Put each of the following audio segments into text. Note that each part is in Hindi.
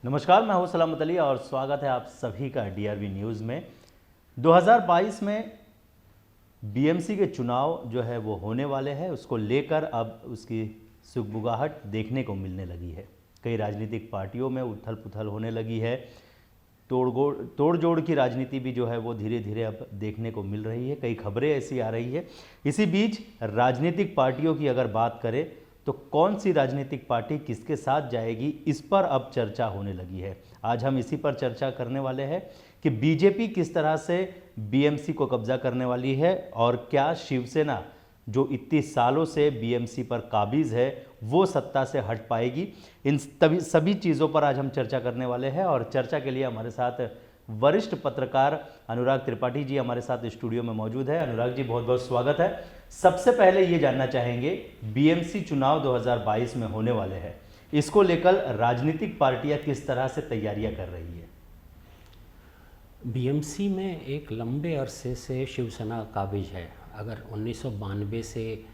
नमस्कार, मैं हूं सलामत अली और स्वागत है आप सभी का डीआरबी न्यूज़ में। 2022 में बीएमसी के चुनाव जो है वो होने वाले हैं, उसको लेकर अब उसकी सुगबुगाहट देखने को मिलने लगी है। कई राजनीतिक पार्टियों में उथल पुथल होने लगी है। तोड़ जोड़ की राजनीति भी जो है वो धीरे धीरे अब देखने को मिल रही है। कई खबरें ऐसी आ रही है। इसी बीच राजनीतिक पार्टियों की अगर बात करें तो कौन सी राजनीतिक पार्टी किसके साथ जाएगी, इस पर अब चर्चा होने लगी है। आज हम इसी पर चर्चा करने वाले हैं कि बीजेपी किस तरह से बीएमसी को कब्जा करने वाली है और क्या शिवसेना जो इतने सालों से बीएमसी पर काबिज है वो सत्ता से हट पाएगी। इन सभी चीज़ों पर आज हम चर्चा करने वाले हैं और चर्चा के लिए हमारे साथ वरिष्ठ पत्रकार अनुराग त्रिपाठी जी हमारे साथ स्टूडियो में मौजूद है। अनुराग जी, बहुत बहुत स्वागत है। सबसे पहले ये जानना चाहेंगे, बीएमसी चुनाव 2022 में होने वाले हैं, इसको लेकर राजनीतिक पार्टियां किस तरह से तैयारियां कर रही है? बीएमसी में एक लंबे अरसे से शिवसेना काबिज है। अगर 1992 से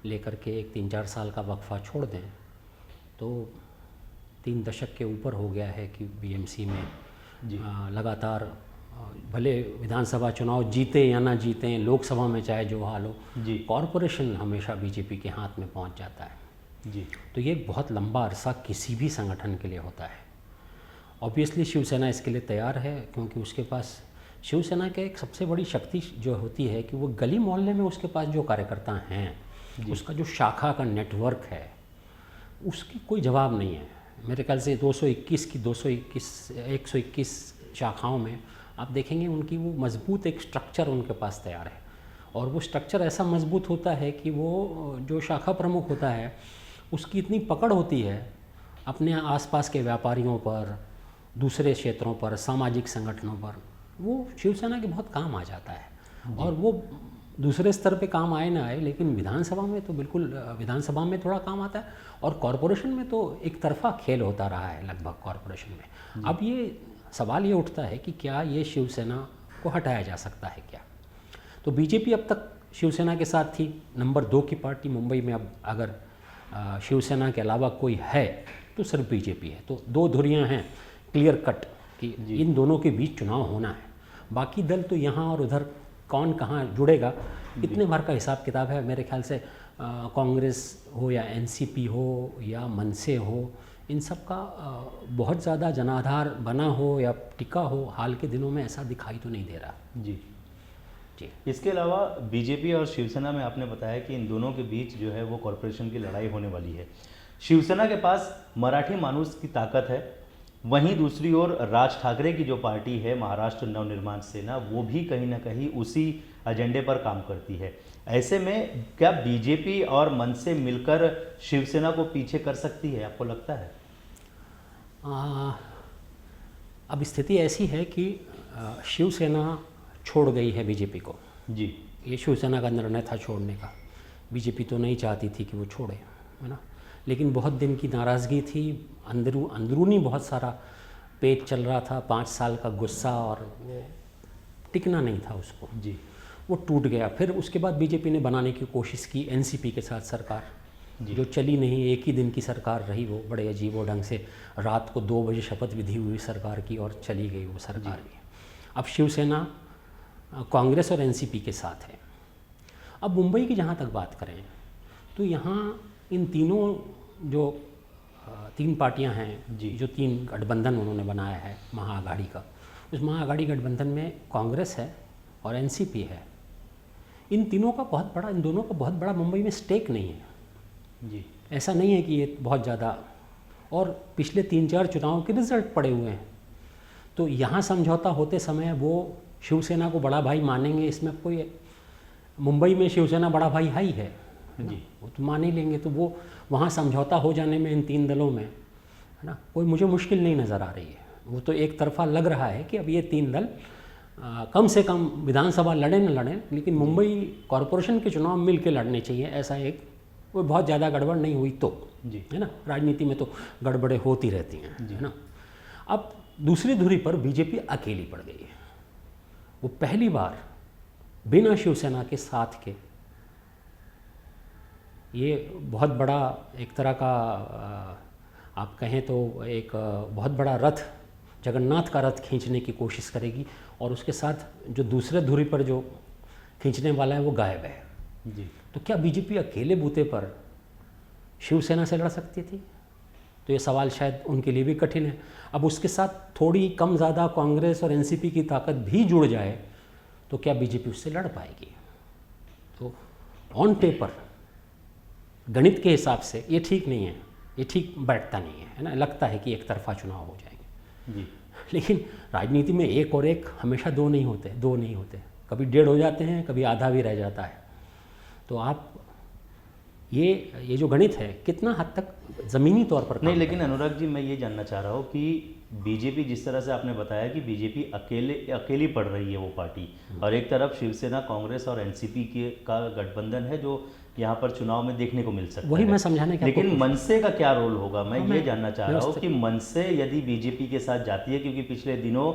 लेकर के एक 3-4 साल का वक्फा छोड़ दें तो 3 दशक के ऊपर हो गया है कि बीएमसी में लगातार, भले विधानसभा चुनाव जीते या ना जीते, लोकसभा में चाहे जो हाल हो, कॉरपोरेशन हमेशा बीजेपी के हाथ में पहुंच जाता है जी। तो ये एक बहुत लंबा अरसा किसी भी संगठन के लिए होता है। ऑब्वियसली शिवसेना इसके लिए तैयार है, क्योंकि उसके पास, शिवसेना के एक सबसे बड़ी शक्ति जो होती है कि वो गली मोहल्ले में उसके पास जो कार्यकर्ता हैं, उसका जो शाखा का नेटवर्क है, उसकी कोई जवाब नहीं है। मेरे ख्याल से 121 शाखाओं में आप देखेंगे उनकी वो मजबूत एक स्ट्रक्चर उनके पास तैयार है। और वो स्ट्रक्चर ऐसा मजबूत होता है कि वो जो शाखा प्रमुख होता है उसकी इतनी पकड़ होती है अपने आसपास के व्यापारियों पर, दूसरे क्षेत्रों पर, सामाजिक संगठनों पर, वो शिवसेना के बहुत काम आ जाता है। और वो दूसरे स्तर पे काम आए ना आए, लेकिन विधानसभा में तो बिल्कुल, विधानसभा में थोड़ा काम आता है और कॉरपोरेशन में तो एक तरफा खेल होता रहा है लगभग कॉरपोरेशन में। अब ये सवाल ये उठता है कि क्या ये शिवसेना को हटाया जा सकता है क्या? तो बीजेपी अब तक शिवसेना के साथ थी, नंबर 2 की पार्टी मुंबई में। अब अगर शिवसेना के अलावा कोई है तो सिर्फ बीजेपी है। तो 2 धुरियाँ हैं क्लियर कट कि इन दोनों के बीच चुनाव होना है। बाकी दल तो यहाँ और उधर कौन कहाँ जुड़ेगा, इतने भर का हिसाब किताब है। मेरे ख्याल से कांग्रेस हो या एनसीपी हो या मनसे हो, इन सब का बहुत ज़्यादा जनाधार बना हो या टिका हो, हाल के दिनों में ऐसा दिखाई तो नहीं दे रहा जी। इसके अलावा बीजेपी और शिवसेना में आपने बताया कि इन दोनों के बीच जो है वो कॉरपोरेशन की लड़ाई होने वाली है। शिवसेना के पास मराठी मानुस की ताकत है, वहीं दूसरी ओर राज ठाकरे की जो पार्टी है महाराष्ट्र नवनिर्माण सेना, वो भी कहीं ना कहीं उसी एजेंडे पर काम करती है। ऐसे में क्या बीजेपी और मनसे मिलकर शिवसेना को पीछे कर सकती है, आपको लगता है? अब स्थिति ऐसी है कि शिवसेना छोड़ गई है बीजेपी को जी। ये शिवसेना का निर्णय था छोड़ने का। बीजेपी तो नहीं चाहती थी कि वो छोड़े, है ना, लेकिन बहुत दिन की नाराज़गी थी, अंदरूनी बहुत सारा पेच चल रहा था, 5 साल का गुस्सा, और वो टिकना नहीं था उसको जी। वो टूट गया। फिर उसके बाद बीजेपी ने बनाने की कोशिश की एनसीपी के साथ सरकार, जो चली नहीं। एक ही दिन की सरकार रही वो, बड़े अजीबो ढंग से रात को 2 बजे शपथ विधि हुई सरकार की और चली गई वो सरकार भी। अब शिवसेना कांग्रेस और एनसीपी के साथ है। अब मुंबई की जहाँ तक बात करें तो यहाँ इन तीनों जो 3 पार्टियां हैं जो 3 गठबंधन उन्होंने बनाया है महाआघाड़ी का, उस महाआघाड़ी गठबंधन में कांग्रेस है और एनसीपी है। इन दोनों का बहुत बड़ा मुंबई में स्टेक नहीं है जी। ऐसा नहीं है कि ये बहुत ज़्यादा, और पिछले 3-4 चुनाव के रिजल्ट पड़े हुए हैं। तो यहाँ समझौता होते समय वो शिवसेना को बड़ा भाई मानेंगे, इसमें कोई, मुंबई में शिवसेना बड़ा भाई है ही है जी, वो तो मान ही लेंगे। तो वो वहाँ समझौता हो जाने में इन 3 दलों में, है ना, कोई मुझे मुश्किल नहीं नज़र आ रही है। वो तो एक तरफा लग रहा है कि अब ये 3 दल कम से कम विधानसभा लड़े न लड़ें, लेकिन मुंबई कॉरपोरेशन के चुनाव मिल के लड़ने चाहिए। ऐसा एक कोई बहुत ज़्यादा गड़बड़ नहीं हुई तो जी, है ना, राजनीति में तो गड़बड़ें होती रहती हैं, है ना। अब दूसरी धुरी पर बीजेपी अकेली पड़ गई है। वो पहली बार बिना शिवसेना के साथ के, ये बहुत बड़ा एक तरह का आप कहें तो एक बहुत बड़ा रथ, जगन्नाथ का रथ खींचने की कोशिश करेगी और उसके साथ जो दूसरे धुरी पर जो खींचने वाला है वो गायब है जी। तो क्या बीजेपी अकेले बूते पर शिवसेना से लड़ सकती थी? तो ये सवाल शायद उनके लिए भी कठिन है। अब उसके साथ थोड़ी कम ज़्यादा कांग्रेस और एनसीपी की ताकत भी जुड़ जाए तो क्या बीजेपी उससे लड़ पाएगी? तो ऑन पेपर गणित के हिसाब से ये ठीक नहीं है, ये ठीक बैठता नहीं है ना। लगता है कि एक तरफा चुनाव हो जाएंगे जी। लेकिन राजनीति में एक और एक हमेशा दो नहीं होते, कभी डेढ़ हो जाते हैं, कभी आधा भी रह जाता है। तो आप ये जो गणित है कितना हद तक ज़मीनी तौर पर नहीं, लेकिन अनुराग जी मैं ये जानना चाह रहा हूँ कि बीजेपी, जिस तरह से आपने बताया कि बीजेपी अकेली पड़ रही है वो पार्टी, और एक तरफ शिवसेना, कांग्रेस और एनसीपी का गठबंधन है जो यहाँ पर चुनाव में देखने को मिल सकता है। वही मैं समझाने का, लेकिन मनसे का क्या रोल होगा, मैं ये जानना चाह रहा हूँ कि मनसे यदि बीजेपी के साथ जाती है, क्योंकि पिछले दिनों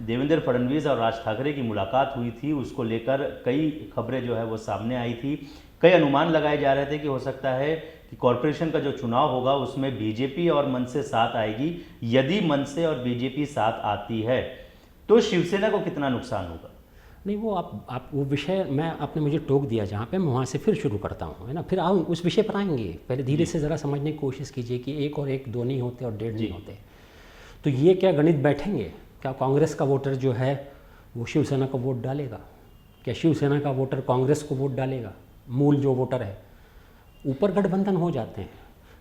देवेंद्र फडणवीस और राज ठाकरे की मुलाकात हुई थी, उसको लेकर कई खबरें जो है वो सामने आई थी, कई अनुमान लगाए जा रहे थे कि हो सकता है कि कॉरपोरेशन का जो चुनाव होगा उसमें बीजेपी और मनसे साथ आएगी। यदि मनसे और बीजेपी साथ आती है तो शिवसेना को कितना नुकसान होगा? नहीं, वो आप वो विषय मैं आपने मुझे टोक दिया जहाँ पे मैं वहाँ से फिर शुरू करता हूँ, है ना। फिर आओ उस विषय पर आएंगे, पहले धीरे से ज़रा समझने की कोशिश कीजिए कि एक और एक दो नहीं होते और डेढ़ नहीं होते। तो ये क्या गणित बैठेंगे? क्या कांग्रेस का वोटर जो है वो शिवसेना को वोट डालेगा? क्या शिवसेना का वोटर कांग्रेस को वोट डालेगा? मूल जो वोटर है, ऊपर गठबंधन हो जाते हैं,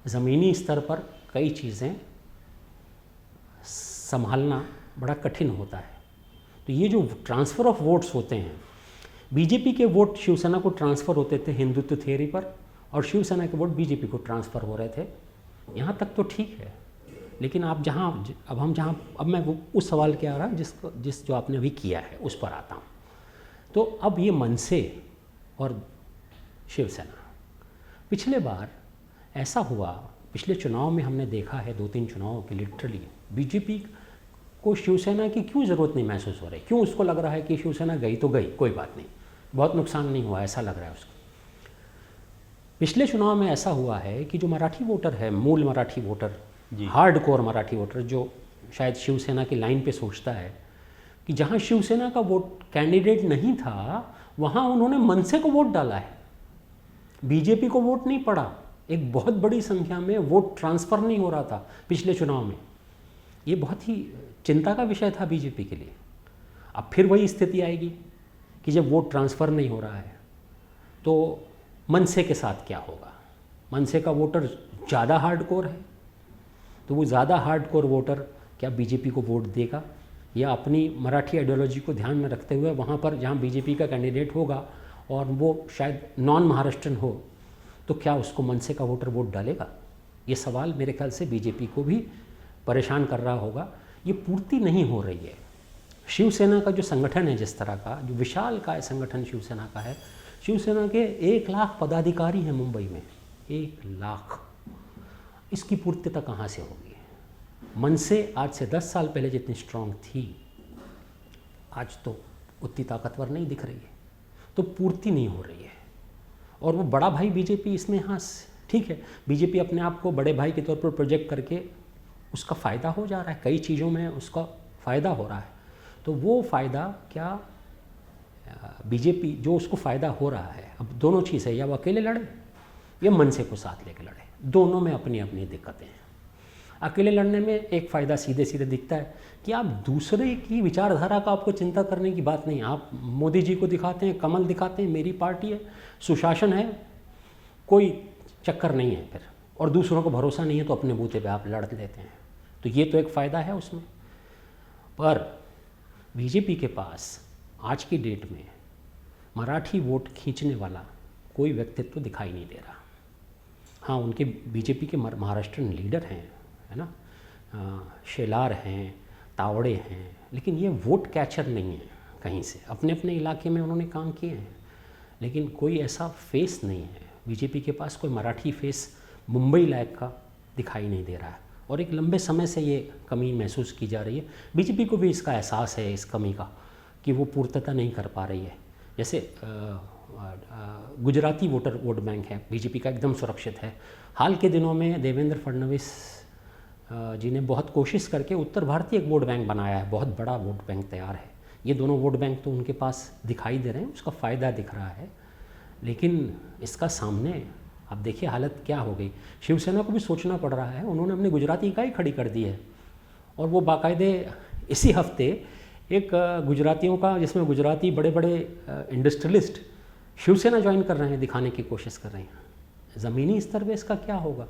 ज़मीनी स्तर पर कई चीज़ें संभालना बड़ा कठिन होता है। तो ये जो ट्रांसफ़र ऑफ वोट्स होते हैं, बीजेपी के वोट शिवसेना को ट्रांसफ़र होते थे हिंदुत्व थियरी पर, और शिवसेना के वोट बीजेपी को ट्रांसफ़र हो रहे थे। यहाँ तक तो ठीक है, लेकिन आप अब मैं वो उस सवाल के आ रहा जिस जो आपने अभी किया है उस पर आता हूँ। तो अब ये मनसे और शिवसेना, पिछले बार ऐसा हुआ, पिछले चुनाव में हमने देखा है, 2-3 चुनावों के लिटरली बीजेपी को शिवसेना की क्यों ज़रूरत नहीं महसूस हो रही, क्यों उसको लग रहा है कि शिवसेना गई तो गई, कोई बात नहीं, बहुत नुकसान नहीं हुआ, ऐसा लग रहा है उसको। पिछले चुनाव में ऐसा हुआ है कि जो मराठी वोटर है, मूल Marathi voter, hard core Marathi voter, जो शायद शिवसेना की लाइन पे सोचता है कि जहाँ शिवसेना का वोट कैंडिडेट नहीं था वहाँ उन्होंने मनसे को वोट डाला है, बीजेपी को वोट नहीं पड़ा। एक बहुत बड़ी संख्या में वोट ट्रांसफ़र नहीं हो रहा था पिछले चुनाव में। ये बहुत ही चिंता का विषय था बीजेपी के लिए। अब फिर वही स्थिति आएगी कि जब वोट ट्रांसफ़र नहीं हो रहा है तो मनसे के साथ क्या होगा? मनसे का वोटर ज़्यादा हार्डकोर है, तो वो ज़्यादा हार्डकोर वोटर क्या बीजेपी को वोट देगा, या अपनी मराठी आइडियोलॉजी को ध्यान में रखते हुए वहाँ पर जहाँ बीजेपी का कैंडिडेट होगा और वो शायद नॉन महाराष्ट्रन हो, तो क्या उसको मनसे का वोटर वोट डालेगा? ये सवाल मेरे ख्याल से बीजेपी को भी परेशान कर रहा होगा। ये पूर्ति नहीं हो रही है। शिवसेना का जो संगठन है, जिस तरह का जो विशाल का संगठन शिवसेना का है, शिवसेना के 1 लाख पदाधिकारी हैं मुंबई में, 1 लाख, इसकी पूर्तिता कहाँ से होगी? मनसे आज से 10 साल पहले जितनी स्ट्रांग थी, आज तो उतनी ताकतवर नहीं दिख रही है, तो पूर्ति नहीं हो रही है। और वो बड़ा भाई बीजेपी इसमें, हाँ ठीक है, बीजेपी अपने आप को बड़े भाई के तौर पर प्रोजेक्ट करके उसका फ़ायदा हो जा रहा है, कई चीज़ों में उसका फ़ायदा हो रहा है। तो वो फ़ायदा क्या बीजेपी जो उसको फ़ायदा हो रहा है, अब दोनों चीज़ है, या वो अकेले लड़े या मनसे को साथ लेके लड़े, दोनों में अपनी अपनी दिक्कतें हैं। अकेले लड़ने में एक फ़ायदा सीधे सीधे दिखता है कि आप दूसरे की विचारधारा का आपको चिंता करने की बात नहीं, आप मोदी जी को दिखाते हैं, कमल दिखाते हैं, मेरी पार्टी है, सुशासन है, कोई चक्कर नहीं है फिर, और दूसरों को भरोसा नहीं है तो अपने बूते पे आप लड़ लेते हैं। तो ये तो एक फ़ायदा है उसमें। पर बीजेपी के पास आज की डेट में मराठी वोट खींचने वाला कोई व्यक्तित्व दिखाई नहीं दे रहा। हाँ, उनके बीजेपी के महाराष्ट्रन लीडर हैं, है ना, शेलार हैं, तावड़े हैं, लेकिन ये वोट कैचर नहीं है कहीं से। अपने अपने इलाके में उन्होंने काम किए हैं, लेकिन कोई ऐसा फेस नहीं है बीजेपी के पास, कोई मराठी फेस मुंबई लायक का दिखाई नहीं दे रहा है। और एक लंबे समय से ये कमी महसूस की जा रही है। बीजेपी को भी इसका एहसास है, इस कमी का, कि वो पूर्तता नहीं कर पा रही है। जैसे गुजराती वोट बैंक है बीजेपी का, एकदम सुरक्षित है। हाल के दिनों में देवेंद्र फडणवीस जी ने बहुत कोशिश करके उत्तर भारतीय एक वोट बैंक बनाया है, बहुत बड़ा वोट बैंक तैयार है। ये दोनों वोट बैंक तो उनके पास दिखाई दे रहे हैं, उसका फ़ायदा दिख रहा है, लेकिन इसका सामने आप देखिए हालत क्या हो गई। शिवसेना को भी सोचना पड़ रहा है, उन्होंने अपनी गुजराती इकाई खड़ी कर दी है और वो बाकायदे इसी हफ्ते एक गुजरातियों का, जिसमें गुजराती बड़े बड़े इंडस्ट्रियलिस्ट शिवसेना ज्वाइन कर रहे हैं, दिखाने की कोशिश कर रहे हैं। ज़मीनी स्तर पे इसका क्या होगा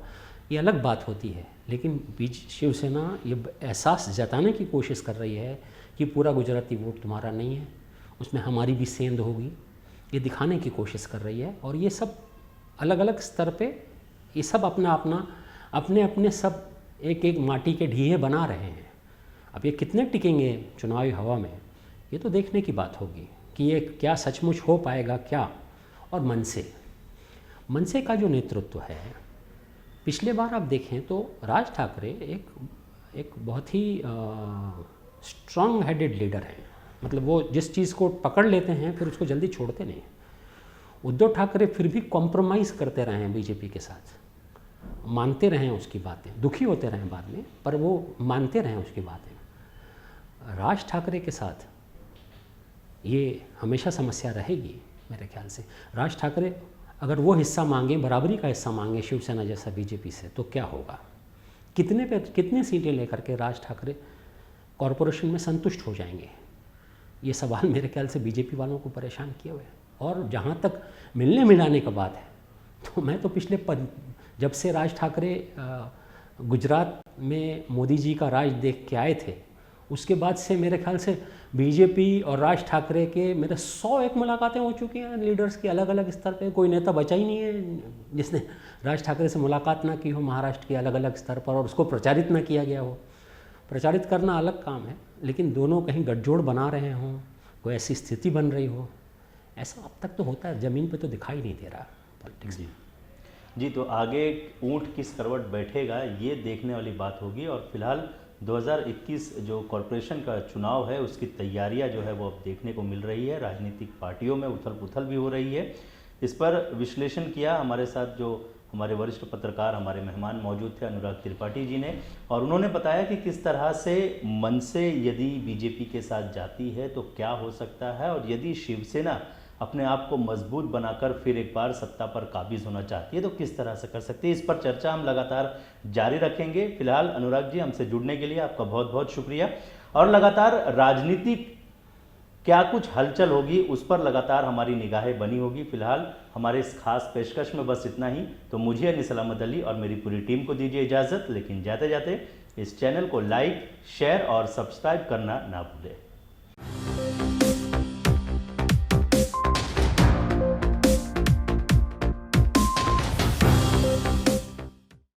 ये अलग बात होती है, लेकिन बीच शिवसेना ये एहसास जताने की कोशिश कर रही है कि पूरा गुजराती वोट तुम्हारा नहीं है, उसमें हमारी भी सेंध होगी, ये दिखाने की कोशिश कर रही है। और ये सब अलग अलग स्तर पे ये सब अपने अपने सब एक एक माटी के ढीहे बना रहे हैं। अब ये कितने टिकेंगे चुनावी हवा में, ये तो देखने की बात होगी कि ये क्या सचमुच हो पाएगा क्या। और मनसे का जो नेतृत्व है, पिछले बार आप देखें तो राज ठाकरे एक बहुत ही स्ट्रॉन्ग हेडेड लीडर हैं, मतलब वो जिस चीज़ को पकड़ लेते हैं फिर उसको जल्दी छोड़ते नहीं। उद्धव ठाकरे फिर भी कॉम्प्रोमाइज़ करते रहे हैं बीजेपी के साथ, मानते रहे उसकी बातें, दुखी होते रहे बाद में, पर वो मानते रहे उसकी बातें। राज ठाकरे के साथ ये हमेशा समस्या रहेगी मेरे ख्याल से। राज ठाकरे अगर वो हिस्सा मांगे, बराबरी का हिस्सा मांगे शिवसेना जैसा बीजेपी से, तो क्या होगा? कितने सीटें लेकर के राज ठाकरे कॉरपोरेशन में संतुष्ट हो जाएंगे? ये सवाल मेरे ख्याल से बीजेपी वालों को परेशान किए हुए हैं। और जहाँ तक मिलने मिलाने का बात है, तो मैं तो जब से राज ठाकरे गुजरात में मोदी जी का राज देख के आए थे, उसके बाद से मेरे ख्याल से बीजेपी और राज ठाकरे के मेरे 101 मुलाकातें हो चुकी हैं लीडर्स की, अलग अलग स्तर पे। कोई नेता बचा ही नहीं है जिसने राज ठाकरे से मुलाकात ना की हो महाराष्ट्र के अलग अलग स्तर पर, और उसको प्रचारित ना किया गया हो। प्रचारित करना अलग काम है, लेकिन दोनों कहीं गठजोड़ बना रहे हों, कोई ऐसी स्थिति बन रही हो, ऐसा अब तक तो होता है, ज़मीन पे तो दिखाई नहीं दे रहा पॉलिटिक्स में। जी, तो आगे ऊँट किस करवट बैठेगा ये देखने वाली बात होगी। और फिलहाल 2021 जो कॉरपोरेशन का चुनाव है उसकी तैयारियां जो है वो अब देखने को मिल रही है। राजनीतिक पार्टियों में उथल पुथल भी हो रही है। इस पर विश्लेषण किया हमारे साथ जो हमारे वरिष्ठ पत्रकार, हमारे मेहमान मौजूद थे, अनुराग त्रिपाठी जी ने, और उन्होंने बताया कि किस तरह से मनसे यदि बीजेपी के साथ जाती है तो क्या हो सकता है, और यदि शिवसेना अपने आप को मजबूत बनाकर फिर एक बार सत्ता पर काबिज होना चाहती है तो किस तरह से कर सकती है। इस पर चर्चा हम लगातार जारी रखेंगे। फिलहाल अनुराग जी, हमसे जुड़ने के लिए आपका बहुत बहुत शुक्रिया। और लगातार राजनीतिक क्या कुछ हलचल होगी उस पर लगातार हमारी निगाहें बनी होगी। फिलहाल हमारे इस खास पेशकश में बस इतना ही। तो मुझे यानी सलामत अली और मेरी पूरी टीम को दीजिए इजाज़त, लेकिन जाते जाते इस चैनल को लाइक, शेयर और सब्सक्राइब करना ना भूलें।